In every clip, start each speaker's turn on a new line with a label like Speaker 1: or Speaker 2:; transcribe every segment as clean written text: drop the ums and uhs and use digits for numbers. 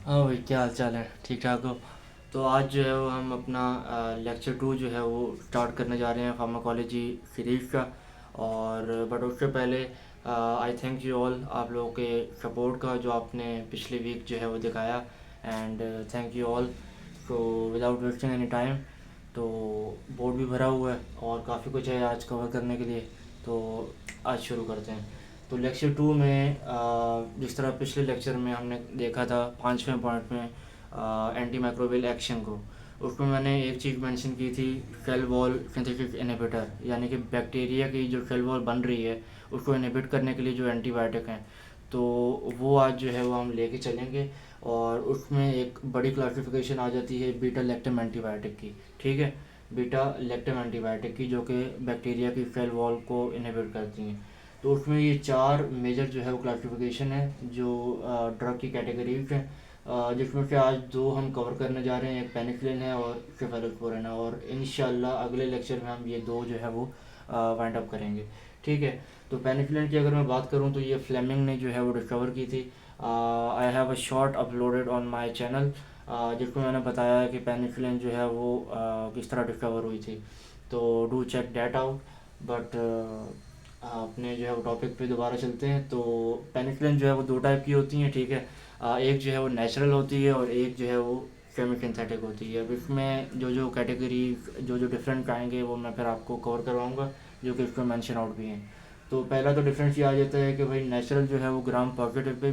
Speaker 1: हाँ भाई, क्या हाल चाल है? ठीक ठाक हो? तो आज जो है वो हम अपना लेक्चर 2 जो है वो स्टार्ट करने जा रहे हैं फार्माकोलॉजी सीरीज़ का। और बट उससे पहले आई थैंक यू ऑल, आप लोगों के सपोर्ट का जो आपने पिछले वीक जो है वो दिखाया। And thank you all. So without wasting any time, तो बोर्ड भी भरा हुआ है और काफ़ी कुछ है आज कवर करने के लिए। तो आज शुरू करते हैं। तो लेक्चर 2 में जिस तरह पिछले लेक्चर में हमने देखा था 5वें पॉइंट में एंटी माइक्रोबियल एक्शन को, उसमें मैंने एक चीज़ मेंशन की थी, सेल वॉल सिंथेसिस इनहिबिटर, यानी कि बैक्टीरिया की जो सेल वॉल बन रही है उसको इनहिबिट करने के लिए जो एंटीबायोटिक हैं। तो वो आज जो है वो हम लेके चलेंगे। और उसमें एक बड़ी क्लासिफिकेशन आ जाती है बीटा लैक्टम एंटीबायोटिक की। ठीक है, बीटा लैक्टम एंटीबायोटिक की, जो कि बैक्टीरिया की सेल वॉल को इनहिबिट करती हैं। तो उसमें ये चार मेजर जो है वो क्लासिफिकेशन है जो ड्रग की कैटेगरीज हैं, जिसमें से आज दो हम कवर करने जा रहे हैं। एक पेनिसिलिन है और सेफेलोस्पोरिन है, और इंशाल्लाह अगले लेक्चर में हम ये दो जो है वो वाइंड अप करेंगे। ठीक है। तो पेनिसिलिन की अगर मैं बात करूं तो ये फ्लेमिंग ने जो है वो डिस्कवर की थी। I have a short uploaded on my channel, जिसमें मैंने बताया है कि पेनिसिलिन जो है वो किस तरह डिस्कवर हुई थी। तो do check that out. But अपने जो है वो टॉपिक पे दोबारा चलते हैं। तो पेनिसिलिन जो है वो दो टाइप की होती हैं। ठीक है। एक जो है वो नेचुरल होती है और एक जो है वो सेमी सिंथेटिक होती है। अब इसमें जो जो कैटेगरी, जो जो डिफरेंट आएंगे वो मैं फिर आपको कवर करवाऊँगा, जो कि इसमें मेंशन आउट भी हैं। तो पहला तो डिफरेंस ये आ जाता है कि भाई नेचुरल जो है वो gram positive pay,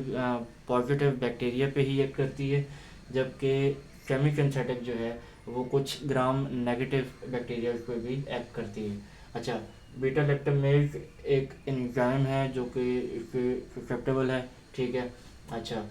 Speaker 1: positive bacteria पे ही एक्ट करती है, जबकि सेमी सिंथेटिक जो है वो कुछ ग्राम नेगेटिव बैक्टीरिया पे भी एक्ट करती है। अच्छा, बीटा लैक्टमेज एक एंजाइम है जो कि इससे ससेप्टेबल है। ठीक है। अच्छा,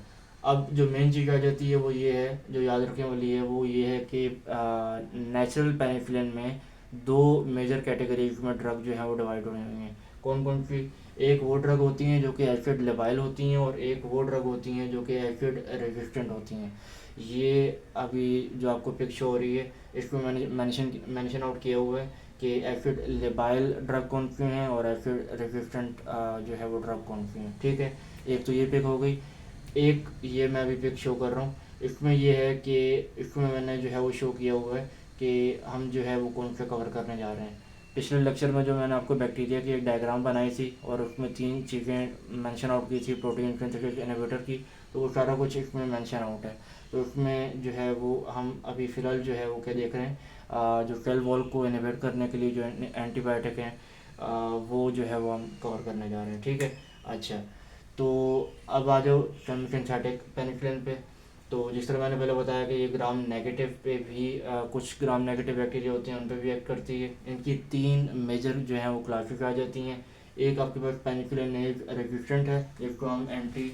Speaker 1: अब जो मेन चीज़ आ जाती है वो ये है, जो याद रखने वाली है वो ये है कि नेचुरल पेनिसिलिन में दो मेजर कैटेगरीज में ड्रग जो है वो डिवाइड हुए हुए हैं। कौन कौन सी? एक वो ड्रग होती हैं जो कि एसिड लेबाइल होती हैं, और एक वो ड्रग होती हैं जो कि एसिड रेजिस्टेंट होती हैं। ये अभी जो आपको पिक शो हो रही है, इसमें मैंने मेंशन आउट किया हुआ है कि एसिड लेबाइल ड्रग कौन सी हैं और एसिड रेजिस्टेंट जो है वो ड्रग कौन सी हैं। ठीक है। एक तो ये पिक हो गई। एक ये मैं अभी पिक शो कर रहा हूँ। इसमें ये है कि इसमें मैंने जो है वो शो किया हुआ है कि हम जो है वो कौन सा कवर करने जा रहे हैं। पिछले लेक्चर में जो मैंने आपको बैक्टीरिया की एक डायग्राम बनाई थी और उसमें तीन चीज़ें मेंशन आउट की थी प्रोटीन सिंथेसिस इनहिबिटर की, तो वो सारा कुछ इसमें मेंशन आउट है। तो उसमें जो है वो हम अभी फ़िलहाल जो है वो क्या देख रहे हैं, जो सेल वॉल को इनहिबिट करने के लिए जो एंटीबायोटिक हैं, वो जो है वो हम कवर करने जा रहे हैं। ठीक है। अच्छा, तो अब आ जाओ सिंथेटिक पेनिसिलिन पे। तो जिस तरह मैंने पहले बताया कि ये ग्राम नेगेटिव पे भी कुछ ग्राम नेगेटिव बैक्टीरिया होते हैं, उन पे भी एक्ट करती है। इनकी तीन मेजर जो हैं वो क्लासेस आ जाती हैं। एक आपके पास पेनिसिलिन रेजिस्टेंट है, जिसको हम एंटी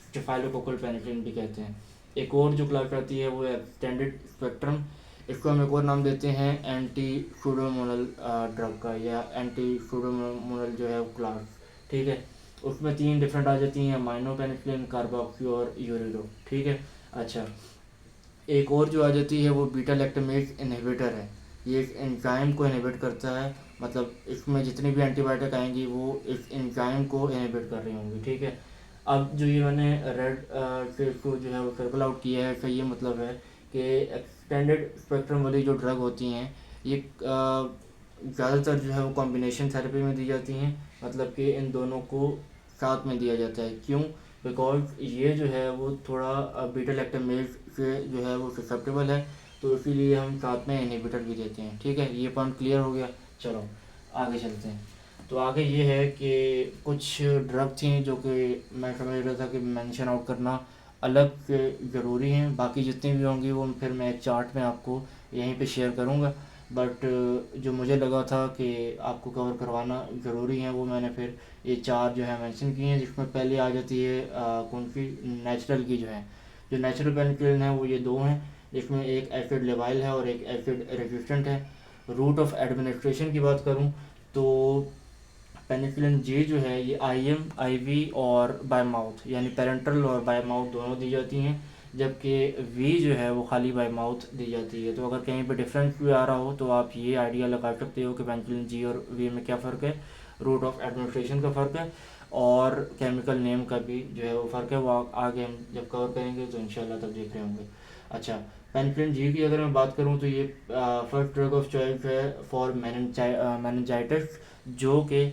Speaker 1: स्टेफाइलोकोकल पेनिसिलिन भी कहते हैं। एक और जो क्लास आती है वो है एक्सटेंडेड स्पेक्ट्रम। इसको हम एक और नाम देते हैं एंटी सूडोमोनल ड्रग का, या एंटी सूडोमोनल जो है वो क्लास। ठीक है। उसमें तीन डिफरेंट आ जाती हैं, माइनो पेनिसिलिन, कार्बोक्सी और यूरिडो। ठीक है। अच्छा, एक और जो आ जाती है वो बीटा लैक्टमेज इनहिबिटर है। ये इस एंजाइम को इनहिबिट करता है, मतलब इसमें जितनी भी एंटीबायोटिक आएंगी वो इस एंजाइम को इनहिबिट कर रही होंगी। ठीक है। अब जो ये मैंने रेड से इसको जो है वो सर्कल आउट किया है, इसका ये मतलब है कि एक्सटेंडेड स्पेक्ट्रम वाली जो ड्रग होती हैं ये ज़्यादातर जो है वो कॉम्बिनेशन थेरेपी में दी जाती हैं, मतलब कि इन दोनों को साथ में दिया जाता है। क्यों? बिकॉज ये जो है वो थोड़ा बीटा लैक्टमेज से जो है वो ससेप्टेबल है, तो इसीलिए हम साथ में इनहिबिटर भी देते हैं। ठीक है, ये पॉइंट क्लियर हो गया। चलो आगे चलते हैं। तो आगे ये है कि कुछ ड्रग थी जो कि मैं समझ रहा था कि मेंशन आउट करना अलग से ज़रूरी हैं। बाकी जितनी भी होंगी वो फिर मैं एक चार्ट में आपको यहीं पे शेयर करूँगा। बट जो मुझे लगा था कि आपको कवर करवाना ज़रूरी है वो मैंने फिर ये चार जो है मेंशन किए हैं, जिसमें पहले आ जाती है कौन सी, नेचुरल की जो है। जो नेचुरल पेनिसिलिन है वो ये दो हैं, जिसमें एक एसिड लेवाइल है और एक एसिड रेजिस्टेंट है। रूट ऑफ एडमिनिस्ट्रेशन की बात करूँ तो पेनिसिलिन जे जो है ये आईएम, आईवी और बाय माउथ, यानी पेरेंटल और बाय माउथ दोनों दी जाती हैं, जबकि वी जो है वो खाली बाय माउथ दी जाती है। तो अगर कहीं पे डिफरेंस भी आ रहा हो तो आप ये आइडिया लगा सकते हो कि पेनिसिलिन जी और वी में क्या फ़र्क है। रूट ऑफ एडमिनिस्ट्रेशन का फ़र्क है और केमिकल नेम का भी जो है वो फ़र्क है, वो आगे हम जब कवर करेंगे तो इंशाल्लाह तब देख रहे होंगे। अच्छा, पेनिसिलिन जी की अगर मैं बात करूँ तो ये फर्स्ट ड्रग ऑफ चॉइस है फॉर मेनिनजाइटिस, जो कि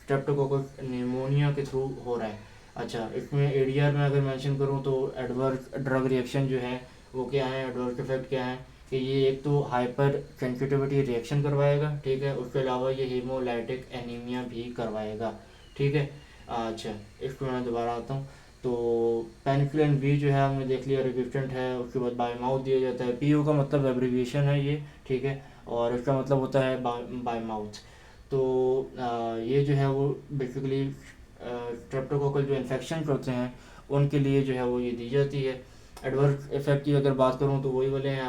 Speaker 1: स्ट्रेप्टोकोकस निमोनिया के थ्रू हो रहा है। अच्छा, इसमें एडीआर में अगर मेंशन करूँ तो एडवर्स ड्रग रिएक्शन जो है वो क्या है, एडवर्स इफेक्ट क्या है कि ये एक तो हाइपर सेंसिटिविटी रिएक्शन करवाएगा, ठीक है, उसके अलावा ये हीमोलाइटिक एनीमिया भी करवाएगा, ठीक है। अच्छा, इसको मैं दोबारा आता हूँ। तो पेनिसिलिन बी जो है हमने देख लिया रेजिस्टेंट है, उसके बाद बाय माउथ दिया जाता है, पीयू का मतलब एब्रीविएशन है ये, ठीक है, और इसका मतलब होता है बाय माउथ। तो ये जो है वो बेसिकली स्ट्रेप्टोकोकल जो इन्फेक्शन होते हैं उनके लिए जो है वो ये दी जाती है। एडवर्स इफेक्ट की अगर बात करूँ तो वही वाले हैं,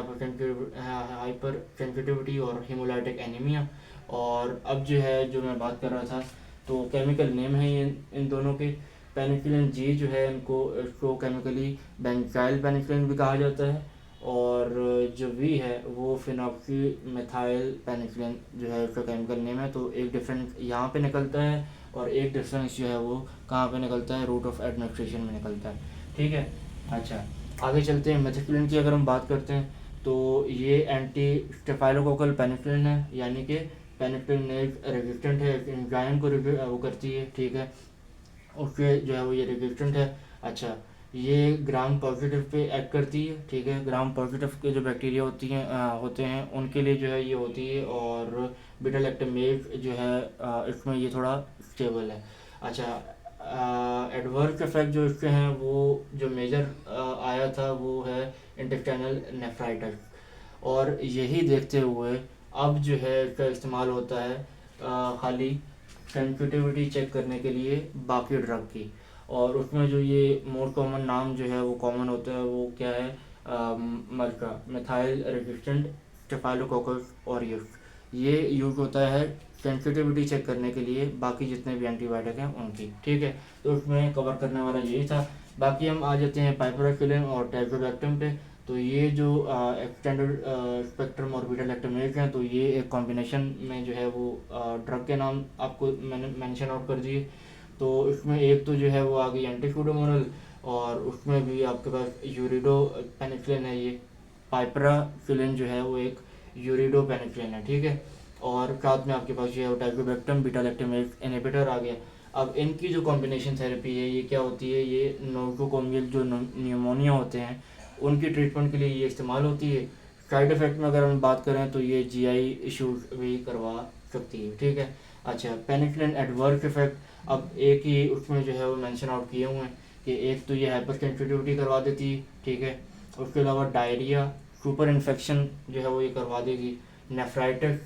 Speaker 1: हाइपर सेंसिटिविटी और हीमोलाइटिक एनीमिया। और अब जो है जो मैं बात कर रहा था, तो केमिकल नेम है ये इन दोनों के। पेनिसिलिन जी जो है इसको केमिकली बेंजाइल पेनिसिलिन भी कहा जाता है, और जो वी है वो फिनॉक्सी मेथाइल पेनिसिलिन जो है उसका केमिकल नेम है। तो एक डिफरेंस यहाँ पे निकलता है और एक डिफरेंस जो है वो कहाँ पे निकलता है, रूट ऑफ एडमिनिस्ट्रेशन में निकलता है, ठीक है। अच्छा, आगे चलते हैं। मेथिक्लिन की अगर हम बात करते हैं तो ये एंटी स्टेफाइलोकोकल पेनिसिलिन है, यानी कि पेनिसिलिन रेजिस्टेंट है, एंजाइम को वो करती है, ठीक है, उसके जो है वो ये रेजिस्टेंट है। अच्छा, ये ग्राम पॉजिटिव पे एक्ट करती है, ठीक है, ग्राम पॉजिटिव के जो बैक्टीरिया होते हैं उनके लिए जो है ये होती है, और बीटा लैक्टमेज जो है इसमें ये थोड़ा स्टेबल है। अच्छा, एडवर्स इफेक्ट जो इसके हैं वो जो मेजर आया था वो है इंटेस्टाइनल नेफ्राइटिस, और यही देखते हुए अब जो है इसका इस्तेमाल होता है खाली सेंसिटिविटी चेक करने के लिए बाकी ड्रग की। और उसमें जो ये मोस्ट कॉमन नाम जो है वो कॉमन होता है वो क्या है, मर्का मिथाइल रेजिस्टेंट स्टेफाइलोकोकस ऑरियस। ये यूज होता है सेंसिटिविटी चेक करने के लिए बाकी जितने भी एंटीबायोटिक हैं उनकी, ठीक है। तो उसमें कवर करने वाला यही था। बाकी हम आ जाते हैं पाइपराक्विलिन और टैजोबैक्टम पे। तो ये जो एक्सटेंडेड स्पेक्ट्रम और बीटा लैक्टमेज हैं, तो ये एक कॉम्बिनेशन में जो है वो ड्रग के नाम आपको मैंने मेंशन आउट कर दिए। तो इसमें एक तो जो है वो आ गई एंटीसूडोमोनल, और उसमें भी आपके पास यूरिडो पेनिसिलिन है, ये पाइपराक्विलिन जो है वो एक यूरिडो पेनिसिलिन है, ठीक है। और साथ में आपके पास जो है टाइजोबैक्टम बीटा लैक्टमेज इनहिबिटर आ गया। अब इनकी जो कॉम्बिनेशन थेरेपी है ये क्या होती है, ये नोसोकोमियल जो न्यूमोनिया होते हैं उनकी ट्रीटमेंट के लिए ये इस्तेमाल होती है। साइड इफ़ेक्ट में अगर हम बात करें तो ये जीआई इश्यूज भी करवा सकती है, ठीक है। अच्छा, पेनिसिलिन एडवर्स इफेक्ट, अब एक ही उसमें जो है वो मेंशन आउट किए हुए हैं कि एक तो ये हाइपर सेंसिटिविटी करवा देती है, ठीक है, उसके अलावा डायरिया, सुपर इन्फेक्शन जो है वो ये करवा देगी, नेफ्राइटिस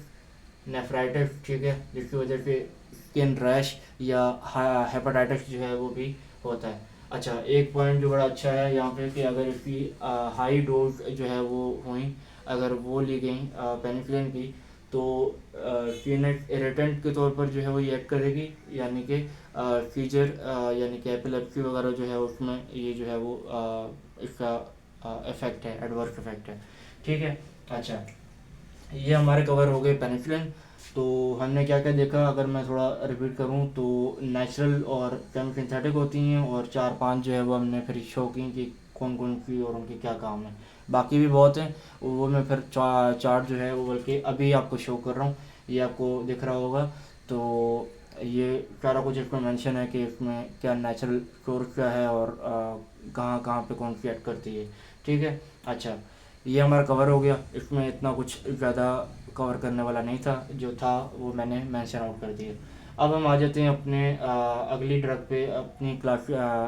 Speaker 1: नेफ्राइटिस ठीक है, जिसकी वजह से स्किन रैश या हेपेटाइटिस जो है वो भी होता है। अच्छा, एक पॉइंट जो बड़ा अच्छा है यहाँ पे कि अगर इसकी हाई डोज जो है वो हुई, अगर वो ली गई पेनिसिलिन की, तो सीनेट इरिटेंट के तौर पर जो है वो ये एक्ट करेगी, यानी कि सीजर यानी कि एपिलेप्सी वगैरह जो है उसमें ये जो है वो इसका इफेक्ट है, एडवर्स इफेक्ट है, ठीक है। अच्छा, ये हमारे कवर हो गए पेनिसिलिन। तो हमने क्या क्या देखा, अगर मैं थोड़ा रिपीट करूँ तो नेचुरल और केम सिंथेटिक होती हैं, और 4-5 जो है वो हमने फिर शो की कि कौन कौन सी और उनके क्या काम है। बाकी भी बहुत हैं, वो मैं फिर चार्ट जो है वो बल्कि अभी आपको शो कर रहा हूँ, ये आपको दिख रहा होगा। तो ये सारा कुछ इसमें मेंशन है कि इसमें क्या नेचुरल सोर्स क्या है और कहाँ कहाँ पे कौन सी ऐड करती है, ठीक है। अच्छा, ये हमारा कवर हो गया, इसमें इतना कुछ ज़्यादा कवर करने वाला नहीं था, जो था वो मैंने मेंशन आउट कर दिया। अब हम आ जाते हैं अपने अगली ड्रग पे, अपनी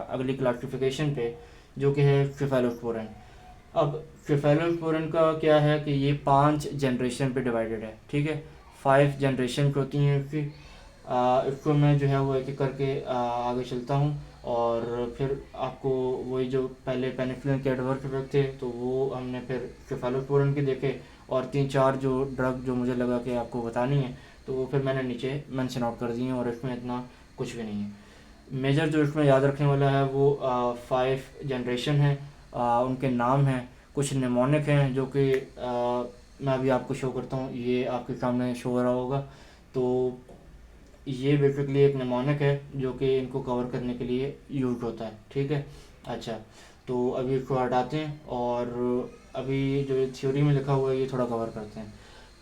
Speaker 1: अगली क्लासिफिकेशन पे, जो कि है सिफेलोस्पोरिन। अब सिफेलोस्पोरिन का क्या है कि ये 5 जनरेशन पे डिवाइडेड है, ठीक है, 5 जनरेशन होती हैं इसकी। इसको मैं जो है वो एक एक करके आगे चलता हूँ, और फिर आपको वही जो पहले पेनिसिलिन के एडवर्स इफेक्ट थे तो वो हमने फिर सेफालोस्पोरिन के देखे, और 3-4 जो ड्रग जो मुझे लगा कि आपको बतानी है तो वो फिर मैंने नीचे मेंशन आउट कर दिए, और इसमें इतना कुछ भी नहीं है। मेजर जो इसमें याद रखने वाला है वो 5 जनरेशन है, उनके नाम हैं, कुछ निमोनिक हैं जो कि मैं अभी आपको शो करता हूँ, ये आपके सामने शो हो रहा होगा। तो ये बेसिकली एक निमोनिक है जो कि इनको कवर करने के लिए यूज होता है, ठीक है। अच्छा, तो अभी इसको हटाते हैं और अभी जो थ्योरी में लिखा हुआ है ये थोड़ा कवर करते हैं।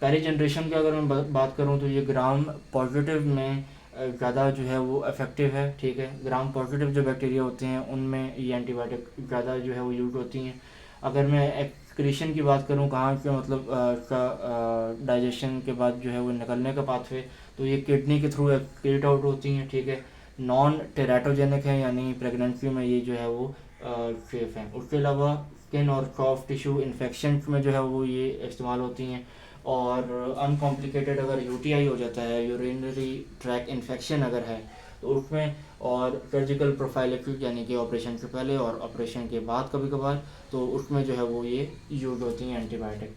Speaker 1: पहली जनरेशन की अगर मैं बात करूँ तो ये ग्राम पॉजिटिव में ज़्यादा जो है वो इफ़ेक्टिव है, ठीक है। ग्राम पॉजिटिव जो बैक्टीरिया होते हैं उनमें ये एंटीबायोटिक ज़्यादा जो है वो यूज होती हैं। अगर मैं एक्सक्रीशन की बात करूँ, कहाँ से मतलब इसका डाइजेशन के बाद जो है वो निकलने का पाथवे, तो ये किडनी के थ्रू एक्सक्रीट आउट होती हैं, ठीक है। नॉन टेराटोजेनिक है, यानी प्रेगनेंसी में ये जो है वो सेफ हैं। उसके अलावा स्किन और सॉफ्ट टिश्यू इन्फेक्शन में जो है वो ये इस्तेमाल होती हैं। और अनकॉम्प्लिकेटेड अगर यूटीआई हो जाता है, यूरिनरी ट्रैक इन्फेक्शन अगर है, तो उसमें, और सर्जिकल प्रोफाइलेक्सिस यानी कि ऑपरेशन से पहले और ऑपरेशन के बाद कभी कभार, तो उसमें जो है वो ये यूज होती हैं एंटीबायोटिक।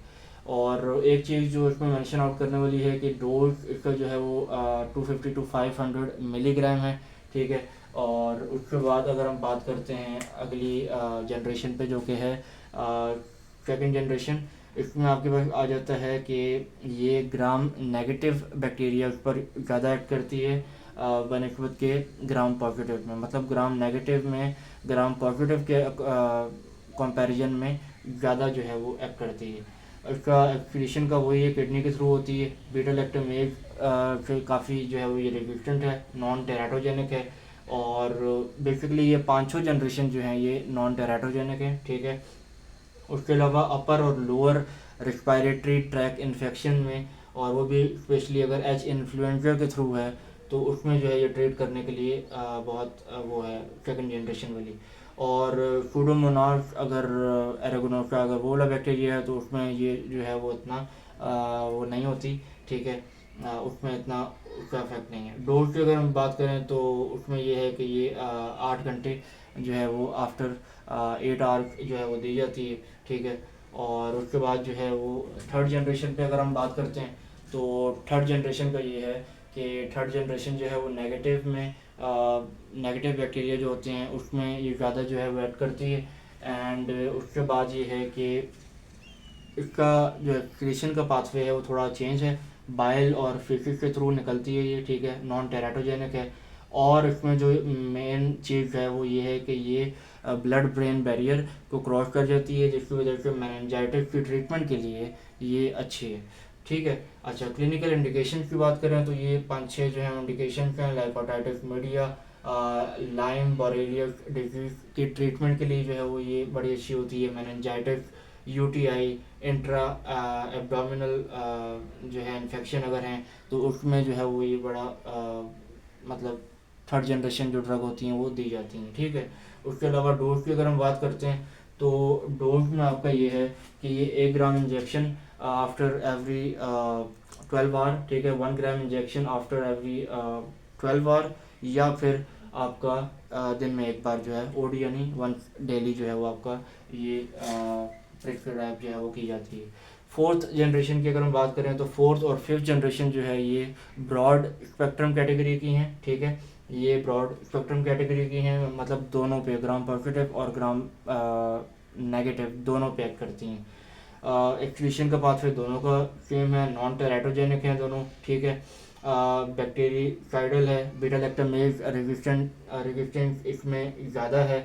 Speaker 1: और एक चीज़ जो इसमें मेंशन आउट करने वाली है कि डोज इसका जो है वो 250 टू 500 मिलीग्राम है, ठीक है। और उसके बाद अगर हम बात करते हैं अगली जनरेशन पे जो कि है सेकेंड जनरेशन, इसमें आपके पास आ जाता है कि ये ग्राम नेगेटिव बैक्टीरिया पर ज़्यादा एक्ट करती है बनस्पत के ग्राम पॉजिटिव में। मतलब ग्राम नेगेटिव में ग्राम पॉजिटिव के कंपैरिजन में ज़्यादा जो है वो एक्ट करती है। इसका एक्सक्रीशन का वही है, किडनी के थ्रू होती है। बीटा लैक्टमेज से काफ़ी जो है वो ये रेजिस्टेंट है, नॉन टेराटोजेनिक है। और बेसिकली ये पाँचों जनरेशन जो हैं ये नॉन टेराटोजेनिक है, ठीक है। उसके अलावा अपर और लोअर रिस्पायरेटरी ट्रैक इन्फेक्शन में, और वो भी स्पेशली अगर एच इन्फ्लुएंजा के थ्रू है, तो उसमें जो है ये ट्रीट करने के लिए बहुत वो है सेकंड जनरेशन वाली। और सूडोमोनास अगर एरागोनोसा अगर वो वाला बैक्टीरिया है, तो उसमें ये जो है वो इतना वो नहीं होती, ठीक है। उसमें इतना उसका इफेक्ट नहीं है। डोज की अगर हम बात करें तो उसमें ये है कि ये 8 घंटे जो है वो आफ्टर 8 आवर जो है वो दी जाती है, ठीक है। और उसके बाद जो है वो थर्ड जनरेशन पे अगर हम बात करते हैं, तो थर्ड जनरेशन का ये है कि थर्ड जनरेशन जो है वो नेगेटिव में नेगेटिव बैक्टीरिया जो होते हैं उसमें ये ज़्यादा जो है वो ऐड करती है। एंड उसके बाद ये है कि इसका जो एक्सक्रीशन का पाथवे है वो थोड़ा चेंज है, बाइल और फीसिस के थ्रू निकलती है ये, ठीक है। नॉन टेराटोजेनिक है। और इसमें जो मेन चीज़ है वो ये है कि ये ब्लड ब्रेन बैरियर को क्रॉस कर जाती है, जिसकी वजह से मेनिंजाइटिस की ट्रीटमेंट के लिए ये अच्छी है, ठीक है। अच्छा, क्लिनिकल इंडिकेशन की बात करें तो ये 5-6 जो है इंडिकेशन हैं, like hepatitis media, Lyme borreliosis disease की ट्रीटमेंट के लिए जो है वो ये बड़ी अच्छी होती है। मेनिंजाइटिस, यूटीआई, इंट्रा एब्डोमिनल जो है इन्फेक्शन अगर हैं, तो उसमें जो है वो ये बड़ा मतलब थर्ड जनरेशन जो ड्रग होती हैं वो दी जाती हैं, ठीक है। उसके अलावा डोज की अगर हम बात करते हैं, तो डोज में आपका ये है कि ये 1 gram injection after every 12 hour, ठीक है। 1 gram injection after every 12 hour, या फिर आपका दिन में एक बार जो है ओडी यानी वंस डेली जो है वो आपका ये प्रिस्क्राइब जो है वो की जाती है। फोर्थ जनरेशन की अगर हम बात करें तो फोर्थ और फिफ्थ जनरेशन जो है ये ब्रॉड स्पेक्ट्रम कैटेगरी की हैं, ठीक है। ये ब्रॉड स्पेक्ट्रम कैटेगरी की हैं, मतलब दोनों पे ग्राम पॉजिटिव और ग्राम नेगेटिव दोनों पे एक्ट करती हैं। एक्सक्रीशन का पाथवे दोनों का सेम है, नॉन टेराटोजेनिक है दोनों, ठीक है। बैक्टीरियाइडल है, बीटा लैक्टमेज रेजिस्टेंस इसमें ज़्यादा है।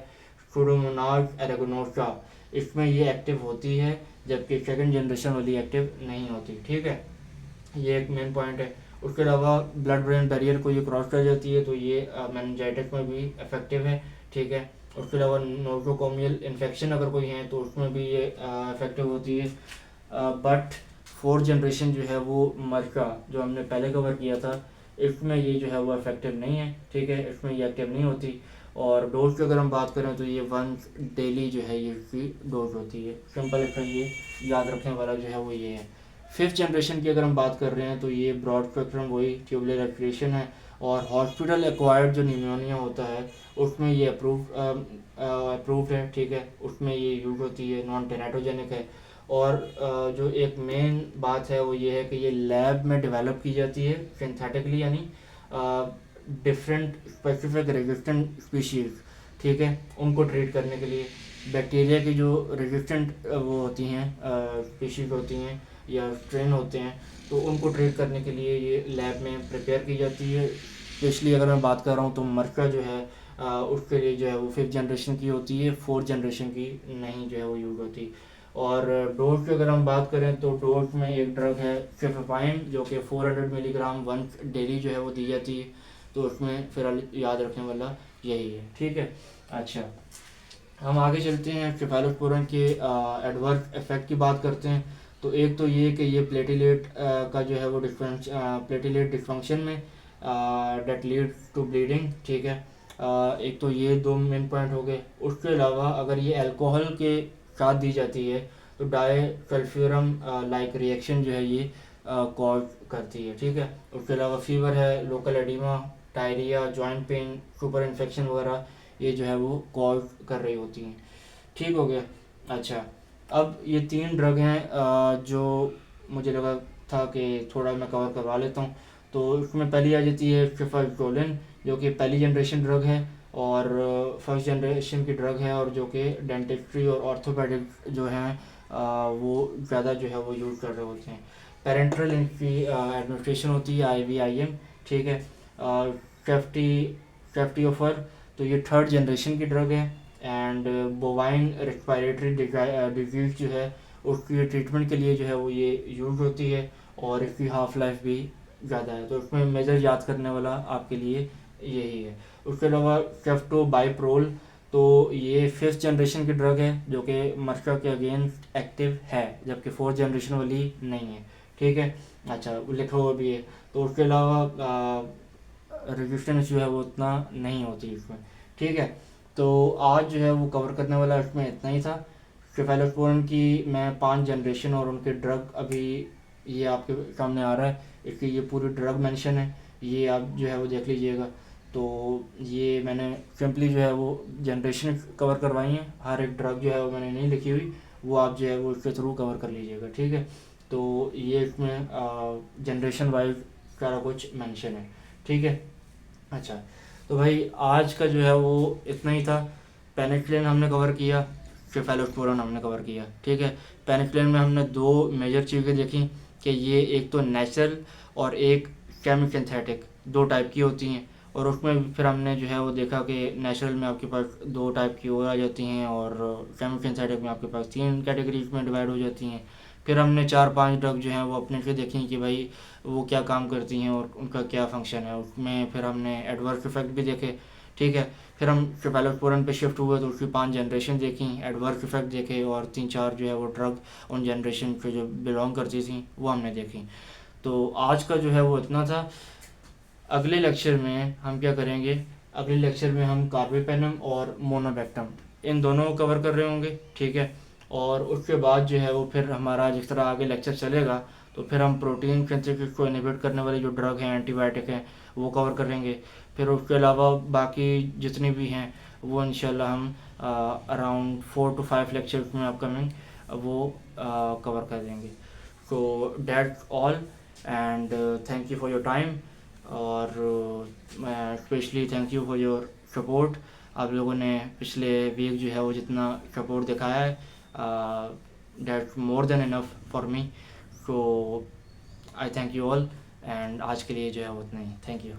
Speaker 1: सूडोमोनास एरागोनोसा इसमें ये एक्टिव होती है, जबकि सेकंड जनरेशन वाली एक्टिव नहीं होती, ठीक है। ये एक मेन पॉइंट है। उसके अलावा ब्लड ब्रेन बैरियर को ये क्रॉस कर जाती है, तो ये मेनिंजाइटिस में भी इफेक्टिव है, ठीक है। उसके अलावा नोजोकोमियल इन्फेक्शन अगर कोई है तो उसमें भी ये इफेक्टिव होती है। बट फोर्थ जनरेशन जो है वो मर्का जो हमने पहले कवर किया था, इसमें ये जो है वो इफेक्टिव नहीं है, ठीक है। इसमें ये एक्टिव नहीं होती। और डोज की अगर हम बात करें तो ये वंस डेली जो है ये इसकी डोज होती है। सिंपल इसका ये याद रखने वाला जो है वो ये है। फिफ्थ जनरेशन की अगर हम बात कर रहे हैं तो ये ब्रॉड स्पेक्ट्रम वही ट्यूबुलर रेस्पिरेशन है, और हॉस्पिटल एक्वायर्ड जो निमोनिया होता है उसमें ये अप्रूव्ड है, ठीक है। उसमें ये यूज होती है, नॉन टेराटोजेनिक है। और जो एक मेन बात है वो ये है कि ये लैब में डेवलप की जाती है सिंथेटिकली, यानी डिफरेंट स्पेसिफिक रेजिस्टेंट स्पीशीज़, ठीक है, उनको ट्रीट करने के लिए। बैक्टीरिया की जो रेजिस्टेंट वो होती हैं स्पीशीज़ होती हैं, या ट्रेन होते हैं, तो उनको ट्रीट करने के लिए ये लैब में प्रिपेयर की जाती है। स्पेशली अगर मैं बात कर रहा हूँ तो मर्का जो है उसके लिए जो है वो 5th जनरेशन की होती है, 4th जनरेशन की नहीं जो है वो यूज़ होती। और डोज की अगर हम बात करें तो डोज में एक ड्रग है सिफेपाइन, जो कि 400 मिलीग्राम वंस डेली जो है वो दी जाती है। तो उसमें फिर याद रखने वाला यही है, ठीक है। अच्छा, हम आगे चलते हैं, सेफालोस्पोरिन के एडवर्स इफेक्ट की बात करते हैं। तो एक तो ये कि ये प्लेटिलेट का जो है वो प्लेटिलेट डिस्फंक्शन में डेट लीड्स टू ब्लीडिंग, ठीक है। एक तो ये दो मेन पॉइंट हो गए। उसके अलावा अगर ये अल्कोहल के साथ दी जाती है तो डाई सल्फ्यूरम लाइक रिएक्शन जो है ये कॉज करती है, ठीक है। उसके अलावा फीवर है, local oedema, diarrhoea, joint pain, super infection वगैरह ये जो है वो कॉज कर रही होती हैं, ठीक हो गया। अच्छा, अब ये 3 ड्रग हैं जो मुझे लगा था कि थोड़ा मैं कवर करवा लेता हूँ। तो इसमें पहली आ जाती है सिफाइकोलिन, जो कि पहली जनरेशन ड्रग है और फर्स्ट जनरेशन की ड्रग है, और जो कि डेंटिस्ट्री और ऑर्थोपेडिक जो हैं वो ज़्यादा जो है वो यूज़ कर रहे होते हैं। पेरेंट्रल इनकी एडमिनिस्ट्रेशन होती है IVIM, ठीक है। सेफ्टी सेफ्टी ऑफर, तो ये 3rd जनरेशन की ड्रग है। एंड बोवाइन रेस्पिरेटरी डिजीज़ जो है उसकी ट्रीटमेंट के लिए जो है वो ये यूज़ होती है, और इसकी हाफ लाइफ भी ज़्यादा है। तो इसमें मेजर याद करने वाला आपके लिए यही है। उसके अलावा सेफ्टोबाइप्रोल, तो ये 5th जनरेशन की ड्रग है जो कि मर्का के अगेंस्ट एक्टिव है, जबकि 4th जनरेशन वाली नहीं है, ठीक है। अच्छा, लिखा हुआ भी है। तो उसके अलावा रेजिस्टेंस जो है वो उतना नहीं होती इसमें, ठीक है। तो आज जो है वो कवर करने वाला इसमें इतना ही था। सेफालोस्पोरिन की मैं 5 जनरेशन और उनके ड्रग अभी ये आपके सामने आ रहा है, इसकी ये पूरी ड्रग मेंशन है, ये आप जो है वो देख लीजिएगा। तो ये मैंने सिंपली जो है वो जनरेशन कवर करवाई हैं, हर एक ड्रग जो है वो मैंने नहीं लिखी हुई, वो आप जो है वो इसके थ्रू कवर कर लीजिएगा, ठीक है। तो ये इसमें जनरेशन वाइज सारा कुछ मेंशन है, ठीक है। अच्छा, तो भाई आज का जो है वो इतना ही था। पेनिसिलिन हमने कवर किया, सेफालोस्पोरिन हमने कवर किया, ठीक है। पेनिसिलिन में हमने 2 मेजर चीज़ें देखी कि ये एक तो नेचुरल और एक केमी सिंथेटिक, 2 टाइप की होती हैं। और उसमें फिर हमने जो है वो देखा कि नेचुरल में आपके पास 2 टाइप की और आ जाती हैं, और केमी सिंथेटिक में आपके पास 3 कैटेगरीज में डिवाइड हो जाती हैं। फिर हमने 4-5 ड्रग जो हैं वो अपने से देखें कि भाई वो क्या काम करती हैं और उनका क्या फंक्शन है। उसमें फिर हमने एडवर्स इफेक्ट भी देखे, ठीक है। फिर हम सेफालोस्पोरिन पे शिफ्ट हुए तो उसकी 5 जनरेशन देखी, एडवर्स इफेक्ट देखे, और 3-4 जो है वो ड्रग उन जनरेशन पे जो बिलोंग करती थी वो हमने देखी। तो आज का जो है वो इतना था। अगले लेक्चर में हम क्या करेंगे, अगले लेक्चर में हम कार्बापेनम और मोनोबैक्टम इन दोनों को कवर कर रहे होंगे, ठीक है। और उसके बाद जो है वो फिर हमारा जिस तरह आगे लेक्चर चलेगा तो फिर हम प्रोटीन सिंथेसिस को इनहिबिट करने वाले जो ड्रग हैं, एंटीबायोटिक हैं, वो कवर करेंगे। फिर उसके अलावा बाकी जितनी भी हैं वो इंशाल्लाह हम अराउंड 4 to 5 लेक्चर्स में अपकमिंग वो कवर कर देंगे। So that's all, and thank you for your time, और मैं specially thank you for your support. आप लोगों ने पिछले वीक जो है वो जितना सपोर्ट दिखाया है, that's more than enough for me. So I thank you all, and आज के लिए जो है वो उतना ही। Thank you.